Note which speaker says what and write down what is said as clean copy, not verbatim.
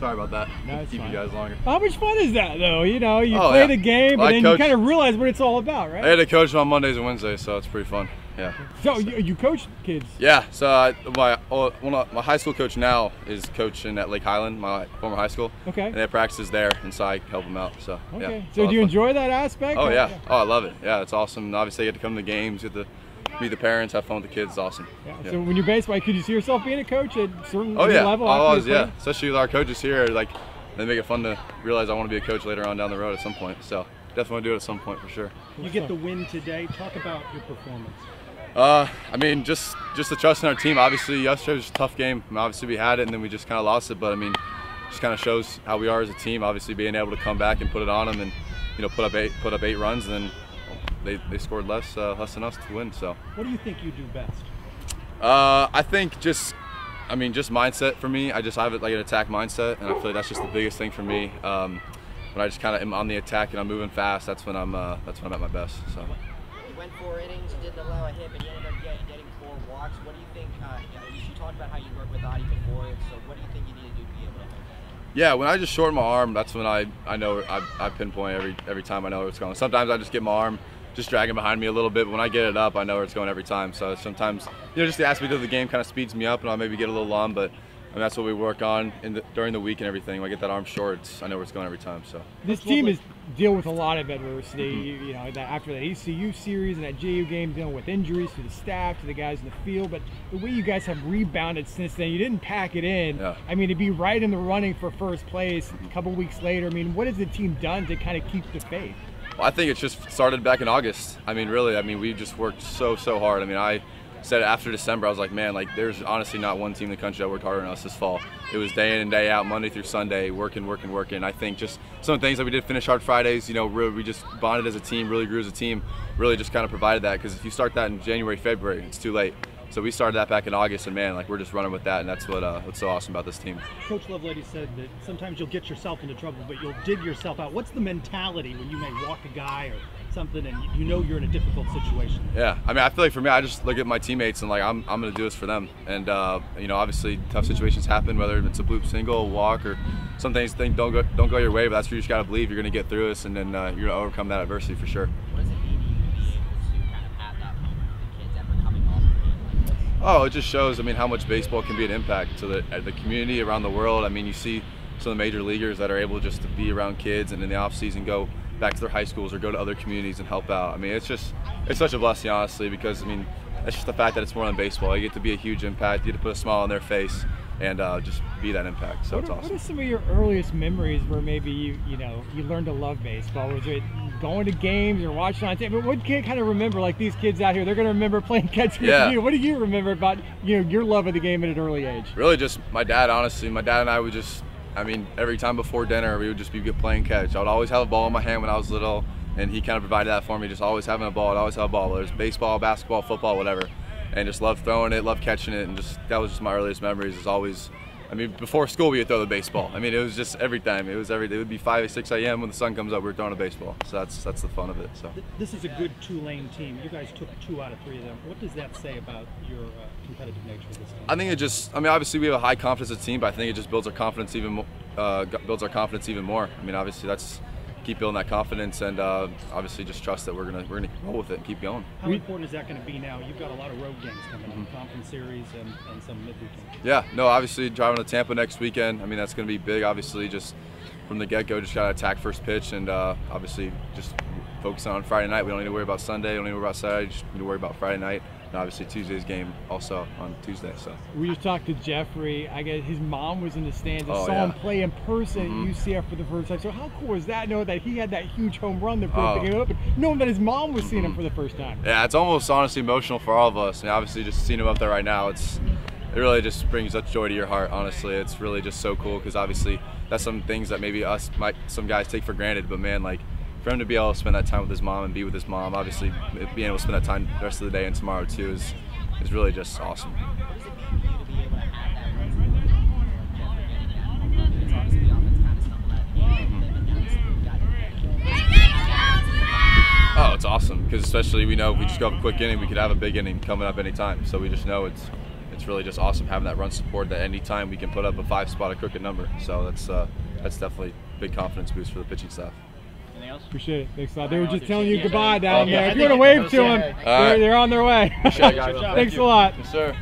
Speaker 1: Sorry about that.
Speaker 2: No,
Speaker 1: keep
Speaker 2: fine.
Speaker 1: you guys longer.
Speaker 2: How much fun is that, though? You know, you play the game, but then you kind of realize what it's all about, right?
Speaker 1: I had to coach on Mondays and Wednesdays, so it's pretty fun. Yeah.
Speaker 2: So you coach kids?
Speaker 1: Yeah. So my high school coach now is coaching at Lake Highland, my former high school.
Speaker 2: Okay.
Speaker 1: And they have practices there, and so I help them out. So
Speaker 2: okay.
Speaker 1: Yeah.
Speaker 2: So do you enjoy that aspect?
Speaker 1: Oh yeah. Oh, I love it. Yeah, it's awesome. And obviously, I get to come to the games, get to meet the parents, have fun with the kids. It's awesome.
Speaker 2: Yeah. So when you're baseball, could you see yourself being a coach at a certain level?
Speaker 1: Always, yeah. Especially with our coaches here, like they make it fun to realize I want to be a coach later on down the road at some point. So definitely want to do it at some point for sure.
Speaker 3: You get the win today. Talk about your performance.
Speaker 1: I mean, just the trust in our team. Obviously, yesterday was a tough game. I mean, obviously, we had it, and then we just kind of lost it. But I mean, just kind of shows how we are as a team. Obviously, being able to come back and put it on them, and put up eight runs, and then they scored less than us to win. So.
Speaker 3: What do you think you do best?
Speaker 1: I think just mindset for me. I have it like an attack mindset, and I feel like that's just the biggest thing for me. When I just kind of am on the attack and I'm moving fast, that's when I'm at my best. So.
Speaker 4: You went 4 innings, you didn't allow a hit, but you ended up getting 4 walks. What do you think? You talked about how you worked with Adi before, so what do you think you need to do to be able to make that?
Speaker 1: Yeah, when I just shorten my arm, that's when I know I pinpoint every time I know where it's going. Sometimes I just get my arm just dragging behind me a little bit, but when I get it up, I know where it's going every time. So sometimes, just the aspect of the game kind of speeds me up, and I'll maybe get a little long, but that's what we work on during the week and everything. When I get that arm short, I know where it's going every time. So
Speaker 2: this team is dealing with a lot of adversity. After that ECU series and that JU game, dealing with injuries to the staff, to the guys in the field. But the way you guys have rebounded since then, you didn't pack it in.
Speaker 1: Yeah.
Speaker 2: I mean, to be right in the running for first place a couple weeks later. I mean, what has the team done to kind of keep the faith?
Speaker 1: Well, I think it's just started back in August. I mean, really. I mean, we just worked so hard. I mean, I said after December, I was like, man, there's honestly not one team in the country that worked harder than us this fall. It was day in and day out, Monday through Sunday, working. I think just some of the things that we did, finish hard Fridays, really, we just bonded as a team, really grew as a team, really just kind of provided that, because if you start that in January, February, it's too late. So we started that back in August, and man, we're just running with that, and that's what's so awesome about this team.
Speaker 3: Coach Lovelady said that sometimes you'll get yourself into trouble, but you'll dig yourself out. What's the mentality when you may walk a guy or something and you're in a difficult situation?
Speaker 1: Yeah, I mean, I feel like for me, I just look at my teammates and I'm going to do this for them. And obviously tough situations happen, whether it's a bloop single, a walk, or some things don't go your way. But that's where you just got to believe you're going to get through this, and then you're going to overcome that adversity for sure.
Speaker 4: What does it mean to kind of have that moment with the kids ever coming off of it like this?
Speaker 1: Oh, it just shows, how much baseball can be an impact to the community around the world. I mean, you see some of the major leaguers that are able just to be around kids and in the off season go back to their high schools or go to other communities and help out. I mean, it's such a blessing, honestly, because it's just the fact that it's more than baseball. You get to be a huge impact, you get to put a smile on their face, and just be that impact. So it's awesome.
Speaker 2: What are some of your earliest memories where maybe you learned to love baseball? Was it going to games or watching on TV? But what can you kind of remember, like these kids out here, they're going to remember playing catch with you. What do you remember about your love of the game at an early age?
Speaker 1: Really just my dad, honestly. My dad and I would just, every time before dinner, we would just be playing catch. I would always have a ball in my hand when I was little, and he kind of provided that for me, just always having a ball. I'd always have a ball, whether it's baseball, basketball, football, whatever. And just loved throwing it, loved catching it, and that was just my earliest memories. Is always, before school we would throw the baseball. It was just every time. It would be 5 or 6 a.m. when the sun comes up, we were throwing a baseball. So that's the fun of it. So
Speaker 3: this is a good Tulane team. You guys took 2 out of 3 of them. What does that say about your competitive nature of this team?
Speaker 1: I think it just, obviously we have a high confidence team, but I think it just builds our confidence even more. Obviously that's keep building that confidence, and obviously just trust that we're gonna roll with it and keep going.
Speaker 3: How important is that going to be now? You've got a lot of road games coming up, conference series and some midweek games.
Speaker 1: Yeah, no, obviously driving to Tampa next weekend. That's going to be big. Obviously, just from the get-go, just got to attack first pitch, and obviously just focusing on Friday night. We don't need to worry about Sunday. Don't need to worry about Saturday. Just need to worry about Friday night. And obviously Tuesday's game also on Tuesday. So
Speaker 2: we just talked to Jeffrey. I guess his mom was in the stands. I saw him play in person at UCF for the first time. So how cool is that? Knowing that he had that huge home run that broke the game up, knowing that his mom was seeing him for the first time.
Speaker 1: Yeah, it's almost honestly emotional for all of us. Obviously, just seeing him up there right now, it really just brings such joy to your heart. Honestly, it's really just so cool, because obviously that's some things that maybe some guys take for granted. But man, for him to be able to spend that time with his mom and be with his mom, obviously being able to spend that time the rest of the day and tomorrow too is really just awesome.
Speaker 4: What does it mean for you to be able to have that resolution or Jeffrey getting that? It's obviously the offense kind of stumbled at the end,
Speaker 1: Oh, it's awesome, because especially we know if we just go up a quick inning, we could have a big inning coming up anytime. So we just know it's it's really just awesome having that run support that anytime we can put up a 5-spot, a crooked number. So that's definitely a big confidence boost for the pitching staff.
Speaker 4: Anything else?
Speaker 2: Appreciate it. Thanks a lot. They were just telling you goodbye down
Speaker 1: Okay.
Speaker 2: there. If you want to wave to them,
Speaker 1: All right.
Speaker 2: they're on their way.
Speaker 1: Appreciate it, guys.
Speaker 2: Thanks a lot.
Speaker 1: Yes, sir.